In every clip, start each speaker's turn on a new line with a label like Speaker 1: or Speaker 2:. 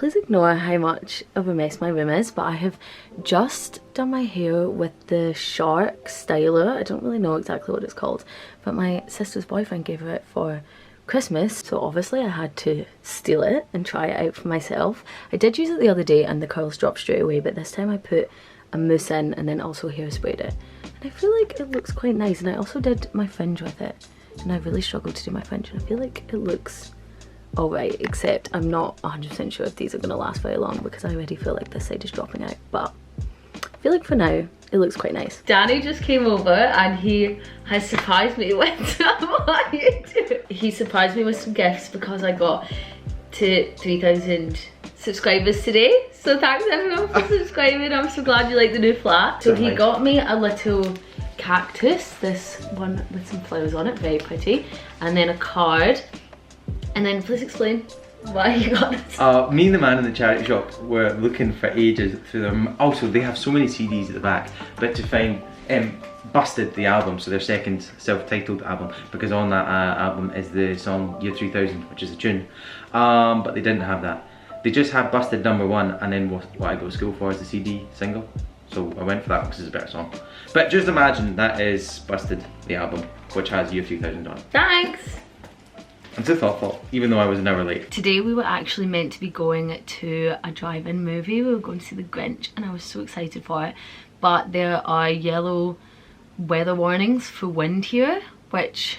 Speaker 1: please ignore how much of a mess my room is, but I have just done my hair with the shark styler. I don't really know exactly what it's called, but my sister's boyfriend gave it for Christmas, so obviously I had to steal it and try it out for myself. I did use it the other day and the curls dropped straight away, but this time I put a mousse in and then also hairsprayed it, and I feel like it looks quite nice. And I also did my fringe with it, and I really struggled to do my fringe, and I feel like it looks alright, except I'm not 100% sure if these are going to last very long because I already feel like this side is dropping out, but I feel like for now it looks quite nice. Danny just came over and he has surprised me with some, what are you doing? He surprised me with some gifts because I got to 3,000 subscribers today, so thanks everyone for subscribing. I'm so glad you like the new flat. So he got me a little cactus, this one with some flowers on it, very pretty, and then a card. And then please explain why you got this.
Speaker 2: Me and the man in the charity shop were looking for ages through them. Also, they have so many CDs at the back, but to find Busted, the album, so their second self-titled album, because on that album is the song Year 3000, which is a tune, but they didn't have that. They just had Busted #1, and then what I Go to School For is the CD single. So I went for that because it's a better song. But just imagine that is Busted, the album, which has Year 3000 on it.
Speaker 1: Thanks!
Speaker 2: I'm so thoughtful, even though I was an hour late.
Speaker 1: Today we were actually meant to be going to a drive-in movie. We were going to see The Grinch and I was so excited for it. But there are yellow weather warnings for wind here, which,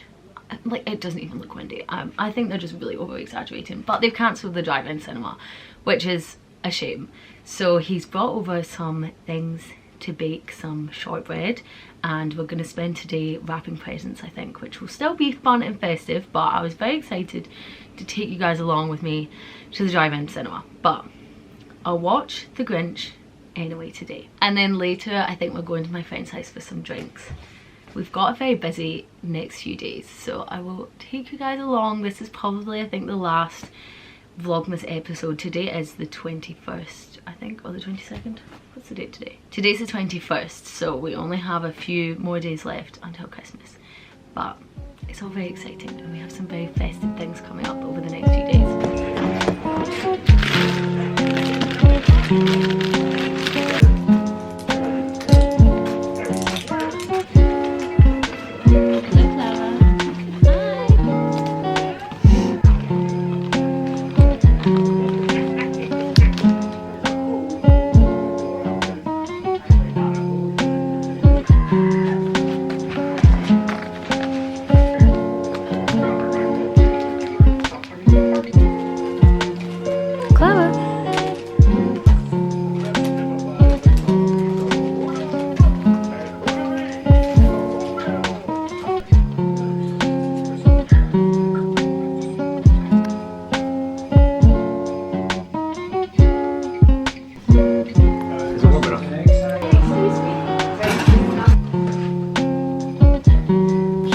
Speaker 1: like, it doesn't even look windy. I think they're just really over-exaggerating. But they've cancelled the drive-in cinema, which is a shame. So he's brought over some things to bake, some shortbread, and we're going to spend today wrapping presents, I think, which will still be fun and festive, but I was very excited to take you guys along with me to the drive-in cinema. But I'll watch The Grinch anyway today, and then later I think we're going to my friend's house for some drinks. We've got a very busy next few days, so I will take you guys along. This is probably, I think, the last vlogmas episode. Today is the 21st, I think, or the 22nd. What's the date today? Today's the 21st, so we only have a few more days left until Christmas. But it's all very exciting and we have some very festive things coming up over the next few days.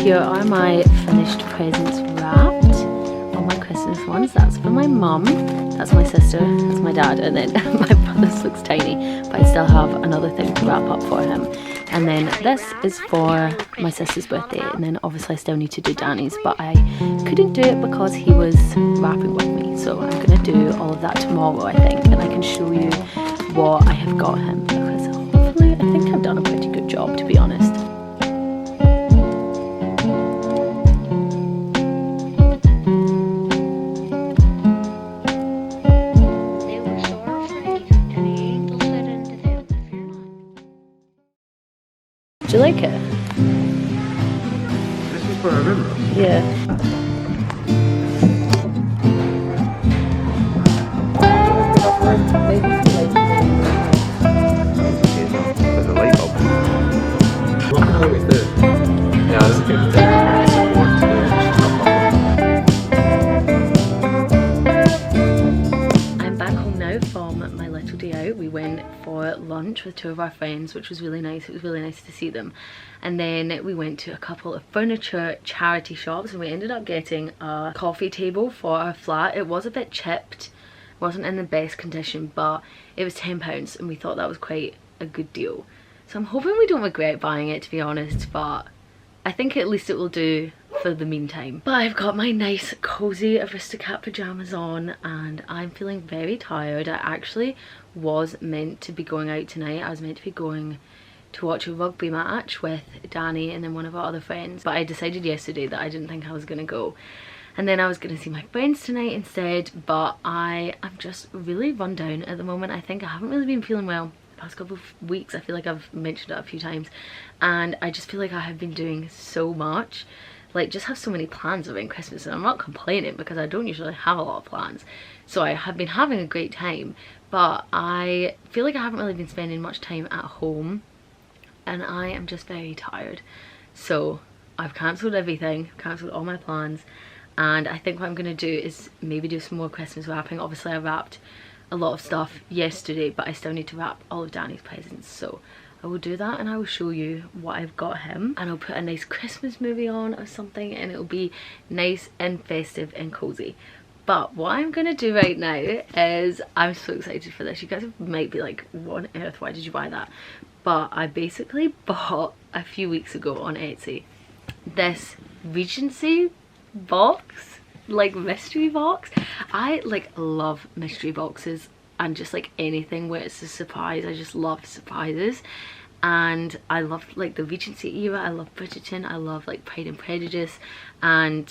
Speaker 1: Here are my finished presents wrapped. All my Christmas ones. That's for my mum, that's my sister, that's my dad, and then my brother's looks tiny, but I still have another thing to wrap up for him. And then this is for my sister's birthday, and then obviously I still need to do Danny's, but I couldn't do it because he was wrapping with me. So I'm gonna do all of that tomorrow, I think, and I can show you what I have got him, because hopefully I think I've done a pretty good job, to be honest. Do you like it?
Speaker 2: This is for a room.
Speaker 1: Yeah.
Speaker 2: There's a light bulb. Yeah, that's good.
Speaker 1: I'm back home now from my little day out. We went for lunch with two of our friends, which was really nice. It was really nice to see them. And then we went to a couple of furniture charity shops and we ended up getting a coffee table for our flat. It was a bit chipped, wasn't in the best condition, but it was £10 and we thought that was quite a good deal. So I'm hoping we don't regret buying it, to be honest, but I think at least it will do for the meantime. But I've got my nice cozy Aristocrat pajamas on and I'm feeling very tired. I actually was meant to be going out tonight. I was meant to be going to watch a rugby match with Danny and then one of our other friends, but I decided yesterday that I didn't think I was gonna go, and then I was gonna see my friends tonight instead. But I am just really run down at the moment. I think I haven't really been feeling well the past couple of weeks. I feel like I've mentioned it a few times, and I just feel like I have been doing so much, like just have so many plans around Christmas, and I'm not complaining because I don't usually have a lot of plans, so I have been having a great time, but I feel like I haven't really been spending much time at home and I am just very tired. So I've cancelled everything, cancelled all my plans, and I think what I'm gonna do is maybe do some more Christmas wrapping. Obviously I wrapped a lot of stuff yesterday, but I still need to wrap all of Danny's presents, so I will do that and I will show you what I've got him, and I'll put a nice Christmas movie on or something and it'll be nice and festive and cozy. But what I'm gonna do right now is, I'm so excited for this. You guys might be like, what on earth, why did you buy that? But I basically bought a few weeks ago on Etsy this Regency box, like mystery box. I like love mystery boxes and just like anything where it's a surprise. I just love surprises, and I love like the Regency era. I love Bridgerton, I love like Pride and Prejudice, and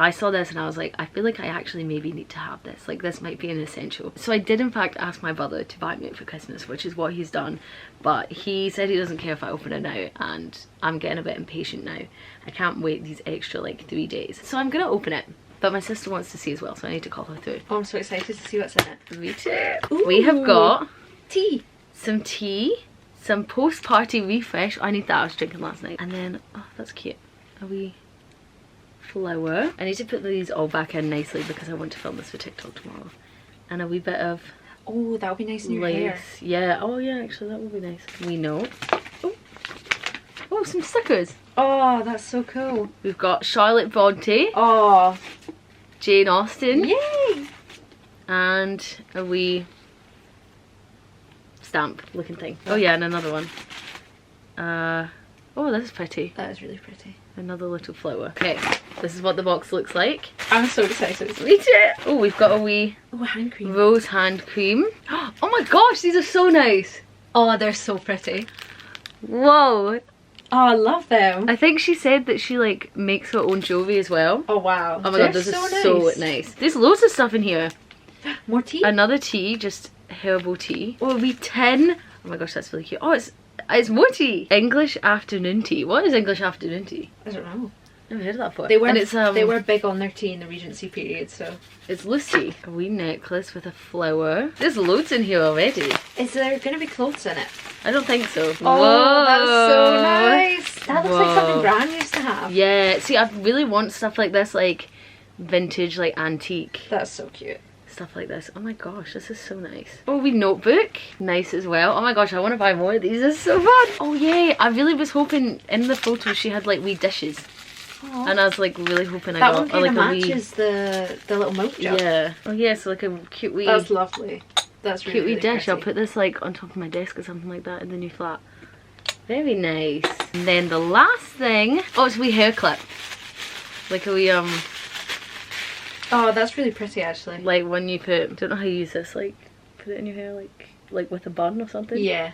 Speaker 1: I saw this and I was like, I feel like I actually maybe need to have this. Like this might be an essential. So I did in fact ask my brother to buy me it for Christmas, which is what he's done. But he said he doesn't care if I open it now, and I'm getting a bit impatient now. I can't wait these extra like 3 days. So I'm gonna open it. But my sister wants to see as well, so I need to call her through.
Speaker 3: Oh, I'm so excited to see what's in it.
Speaker 1: Me too. We have got
Speaker 3: tea.
Speaker 1: Some tea, some post-party refresh. I need that, I was drinking last night. And then, oh, that's cute. A wee flower. I need to put these all back in nicely because I want to film this for TikTok tomorrow. And a wee bit of,
Speaker 3: oh, that would be nice in your
Speaker 1: lace.
Speaker 3: hair.
Speaker 1: Yeah, oh yeah, actually that would be nice. We know. Oh, oh, some stickers.
Speaker 3: Oh, that's so cool.
Speaker 1: We've got Charlotte Bronte.
Speaker 3: Oh,
Speaker 1: Jane Austen.
Speaker 3: yay!
Speaker 1: And a wee stamp looking thing. Oh yeah, and another one. Oh, this is pretty.
Speaker 3: That is really pretty.
Speaker 1: Another little flower. Okay, this is what the box looks like.
Speaker 3: I'm so excited.
Speaker 1: Me too. Oh, we've got a wee
Speaker 3: Oh, hand cream.
Speaker 1: rose hand cream. Oh my gosh, these are so nice.
Speaker 3: Oh, they're so pretty.
Speaker 1: Whoa.
Speaker 3: Oh, I love them.
Speaker 1: I think she said that she like makes her own jewelry as well.
Speaker 3: Oh, wow.
Speaker 1: Oh my god, this is so nice. There's loads of stuff in here.
Speaker 3: More tea?
Speaker 1: Another tea, just herbal tea. Oh, a wee tin. Oh my gosh, that's really cute. Oh, it's more tea. English afternoon tea. What is English afternoon tea?
Speaker 3: I don't know.
Speaker 1: Never heard of that before.
Speaker 3: They were,
Speaker 1: and it's,
Speaker 3: they were big on their tea in the Regency period, so.
Speaker 1: It's Lucy. A wee necklace with a flower. There's loads in here already.
Speaker 3: Is there going to be clothes in it?
Speaker 1: I don't think so.
Speaker 3: Oh,
Speaker 1: Whoa.
Speaker 3: that's so nice. That looks like something
Speaker 1: Whoa.
Speaker 3: Gran used to have.
Speaker 1: Yeah, see, I really want stuff like this, like vintage, like antique.
Speaker 3: That's so cute.
Speaker 1: Stuff like this. Oh my gosh, this is so nice. Oh, wee notebook. Nice as well. Oh my gosh, I want to buy more of these. This is so fun. Oh yay, I really was hoping in the photo she had like wee dishes.
Speaker 3: Aww.
Speaker 1: And I was like really hoping I
Speaker 3: that
Speaker 1: got
Speaker 3: one kind
Speaker 1: like
Speaker 3: of
Speaker 1: a wee...
Speaker 3: matches the little milk jug.
Speaker 1: Yeah. Oh yeah, so like a cute wee...
Speaker 3: That's lovely. That's really,
Speaker 1: cute wee
Speaker 3: really
Speaker 1: dish.
Speaker 3: pretty.
Speaker 1: I'll put this like on top of my desk or something like that in the new flat. Very nice. And then the last thing, oh, it's a wee hair clip. Like a wee
Speaker 3: Oh, that's really pretty actually.
Speaker 1: like when you put, don't know how you use this, like put it in your hair like with a bun or something.
Speaker 3: Yeah.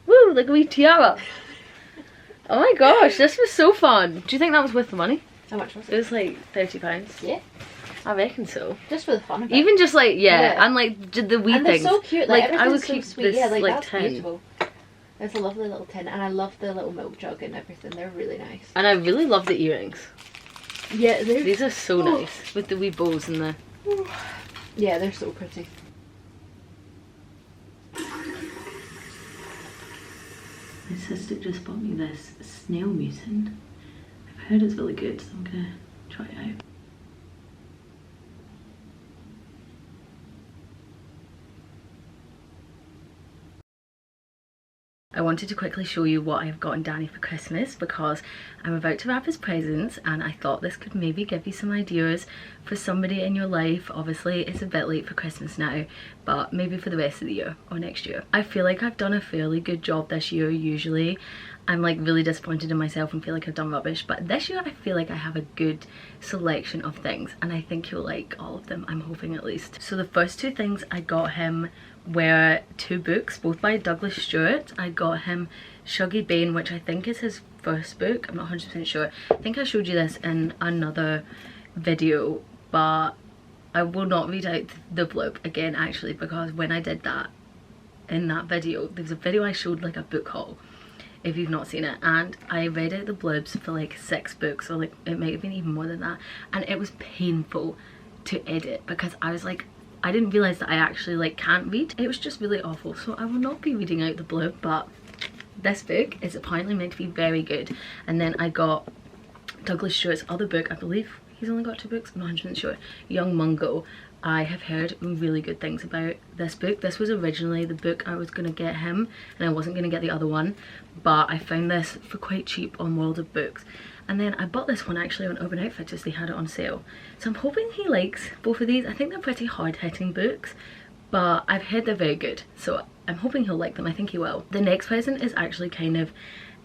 Speaker 1: Woo, like a wee tiara. Oh my gosh, this was so fun. Do you think that was worth the money?
Speaker 3: How much was
Speaker 1: It
Speaker 3: it?
Speaker 1: was like £30.
Speaker 3: Yeah.
Speaker 1: I reckon so.
Speaker 3: Just for the fun of it.
Speaker 1: Even just like, yeah,
Speaker 3: Yeah.
Speaker 1: and like the wee
Speaker 3: and
Speaker 1: things.
Speaker 3: they're so cute.
Speaker 1: Like,
Speaker 3: Like,
Speaker 1: I would
Speaker 3: everything's so
Speaker 1: keep
Speaker 3: sweet.
Speaker 1: this
Speaker 3: Yeah, like
Speaker 1: like
Speaker 3: that's
Speaker 1: 10.
Speaker 3: beautiful. It's a lovely little tin, and I love the little milk jug and everything. They're really nice.
Speaker 1: And I really love the earrings.
Speaker 3: Yeah, they're
Speaker 1: These are so nice with the wee bows and the...
Speaker 3: yeah, they're so pretty.
Speaker 1: My sister just bought me this snail mucin. I've heard it's really good, so I'm gonna try it out. I wanted to quickly show you what I've gotten Danny for Christmas because I'm about to wrap his presents and I thought this could maybe give you some ideas for somebody in your life. Obviously it's a bit late for Christmas now, but maybe for the rest of the year or next year. I feel like I've done a fairly good job this year. Usually I'm like really disappointed in myself and feel like I've done rubbish, but this year I feel like I have a good selection of things and I think he'll like all of them, I'm hoping at least. So the first two things I got him were two books, both by Douglas Stewart. I got him Shuggy Bane, which I think is his first book, I'm not 100% sure. I think I showed you this in another video, but I will not read out the blurb again actually, because when I did that in that video, there was a video I showed like a book haul, if you've not seen it, and I read out the blurbs for like 6 books, or like it might have been even more than that, and it was painful to edit because I was like, I didn't realize that I actually like can't read. It was just really awful, so I will not be reading out the blurb, but this book is apparently meant to be very good. And then I got Douglas Stewart's other book, I believe he's only got 2 books, I'm not 100% sure, Young Mungo. I have heard really good things about this book. This was originally the book I was going to get him, and I wasn't going to get the other one, but I found this for quite cheap on World of Books. And then I bought this one actually on Urban Outfitters, they had it on sale. So I'm hoping he likes both of these. I think they're pretty hard-hitting books, but I've heard they're very good, so I'm hoping he'll like them. I think he will. The next present is actually kind of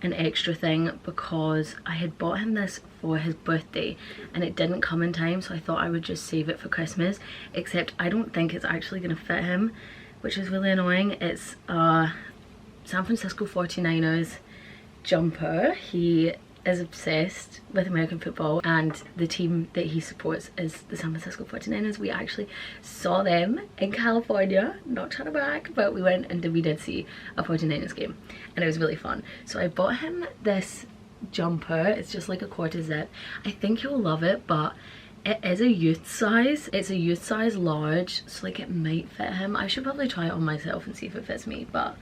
Speaker 1: an extra thing because I had bought him this for his birthday and it didn't come in time, so I thought I would just save it for Christmas, except I don't think it's actually going to fit him, which is really annoying. It's a San Francisco 49ers jumper. He is obsessed with American football and the team that he supports is the San Francisco 49ers. We actually saw them in California, not trying to brag, but we went and we did see a 49ers game and it was really fun. So I bought him this jumper. It's just like a quarter zip. I think he'll love it, but it is a youth size. It's a youth size large, so like it might fit him. I should probably try it on myself and see if it fits me, but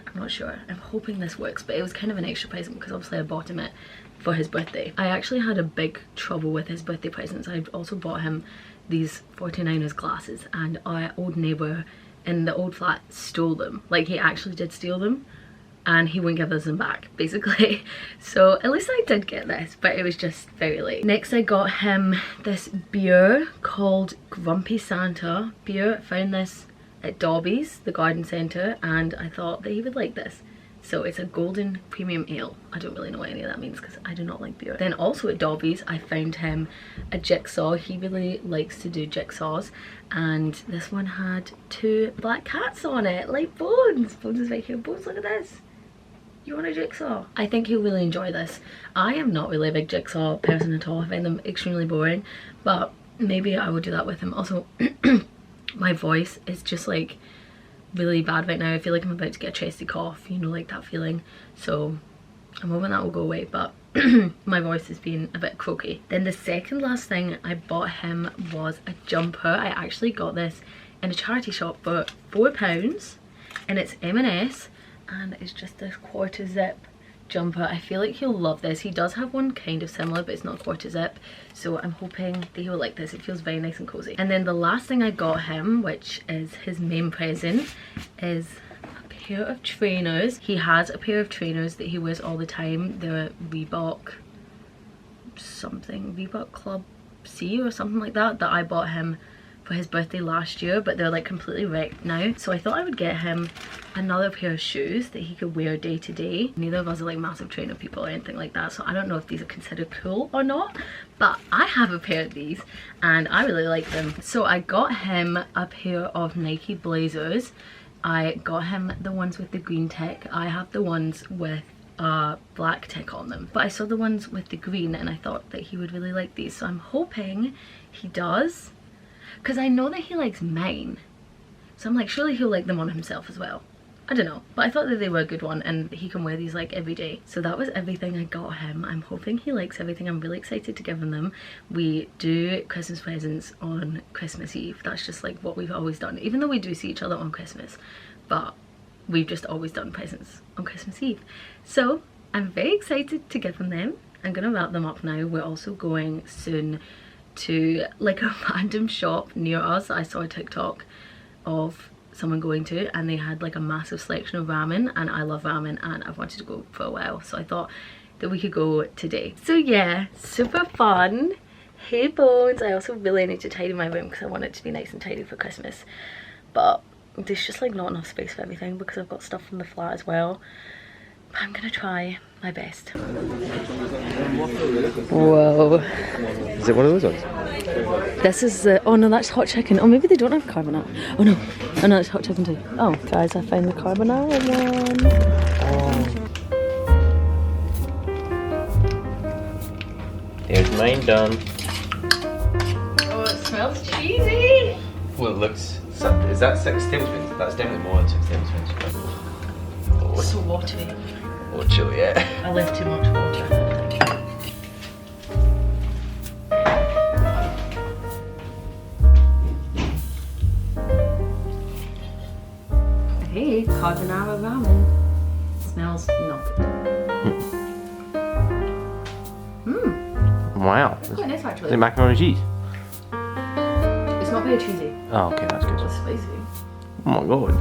Speaker 1: I'm not sure. I'm hoping this works, but it was kind of an extra present because obviously I bought him it for his birthday. I actually had a big trouble with his birthday presents. I also bought him these 49ers glasses and our old neighbour in the old flat stole them. Like he actually did steal them and he wouldn't give us them back basically. So at least I did get this, but it was just very late. Next I got him this beer called Grumpy Santa beer. I found this at Dobby's, the garden centre, and I thought that he would like this. So it's a golden premium ale. I don't really know what any of that means because I do not like beer. Then also at Dobby's I found him a jigsaw. He really likes to do jigsaws, and this one had 2 black cats on it, like Bones. Bones is right here. Bones, look at this. You want a jigsaw? I think he'll really enjoy this. I am not really a big jigsaw person at all. I find them extremely boring, but maybe I will do that with him. Also, my voice is just like really bad right now. I feel like I'm about to get a chesty cough, you know, like that feeling. So I'm hoping that will go away, but my voice has been a bit croaky. Then the second last thing I bought him was a jumper. I actually got this in a charity shop for £4 and it's M&S and it's just this quarter zip jumper. I feel like he'll love this. He does have one kind of similar, but it's not quarter zip, so I'm hoping that he will like this. It feels very nice and cozy. And then the last thing I got him, which is his main present, is a pair of trainers. He has a pair of trainers that he wears all the time. They're Reebok something, Reebok Club C or something like that, that I bought him for his birthday last year, but they're like completely wrecked now. So I thought I would get him another pair of shoes that he could wear day to day. Neither of us are like massive trainer people or anything like that, so I don't know if these are considered cool or not, but I have a pair of these and I really like them. So I got him a pair of Nike Blazers. I got him the ones with the green tick. I have the ones with a black tick on them, but I saw the ones with the green and I thought that he would really like these, so I'm hoping he does, because I know that he likes mine, so I'm like, surely he'll like them on himself as well. I don't know, but I thought that they were a good one and he can wear these like every day. So that was everything I got him. I'm hoping he likes everything. I'm really excited to give him them. We do Christmas presents on Christmas Eve. That's just like what we've always done, even though we do see each other on Christmas, but we've just always done presents on Christmas Eve. So I'm very excited to give him them. I'm gonna wrap them up now. We're also going soon to like a random shop near us. I saw a TikTok of someone going to, and they had like a massive selection of ramen, and I love ramen and I've wanted to go for a while, so I thought that we could go today. So yeah, super fun. Hey Bones. I also really need to tidy my room because I want it to be nice and tidy for Christmas, but there's just like not enough space for everything because I've got stuff from the flat as well. I'm gonna try my best. Whoa.
Speaker 2: Is it one of those ones?
Speaker 1: This is the, oh no, that's hot chicken. Oh, maybe they don't have carbonara. Oh no, it's hot chicken too. Oh, guys, I found the carbonara one.
Speaker 2: There's mine done.
Speaker 1: Oh, it smells cheesy.
Speaker 2: Well, it looks. Is that 6 tablespoons? That's definitely more than 6 tablespoons. Oh,
Speaker 1: So watery.
Speaker 2: oh Juliet.
Speaker 1: I left too much water. Hey, carbonara ramen. Smells not good.
Speaker 2: Wow.
Speaker 1: Quite nice actually.
Speaker 2: Is it macaroni and cheese?
Speaker 1: It's not very cheesy.
Speaker 2: Oh, okay, that's good.
Speaker 1: It's spicy.
Speaker 2: Oh my god.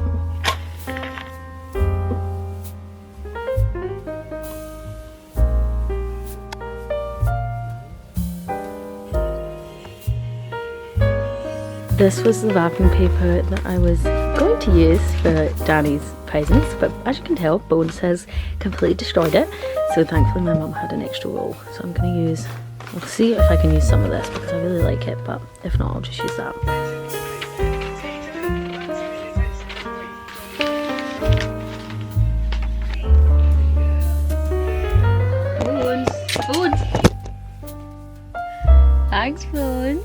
Speaker 1: This was the wrapping paper that I was going to use for Danny's presents, but as you can tell, Bones has completely destroyed it. So thankfully my mum had an extra roll. So I'm going to use, I'll see if I can use some of this because I really like it, but if not, I'll just use that. Bones! Thanks, Bones!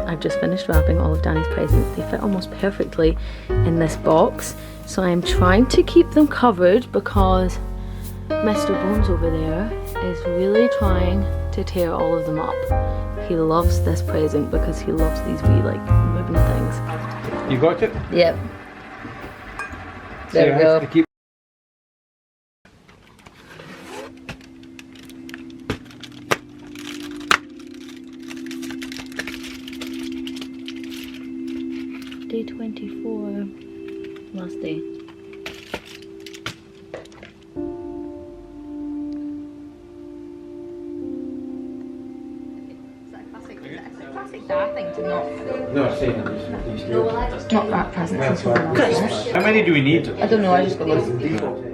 Speaker 1: I've just finished wrapping all of Danny's presents. They fit almost perfectly in this box. So I'm trying to keep them covered because Mr. Bones over there is really trying to tear all of them up. He loves this present because he loves these wee like moving things.
Speaker 2: You got it?
Speaker 1: Yep. There we go. Day 24, last day. It's a classic dad thing to not.
Speaker 2: No, I'm saying
Speaker 1: Not wrap presents.
Speaker 2: How many do we need?
Speaker 1: I don't know, I just got loads.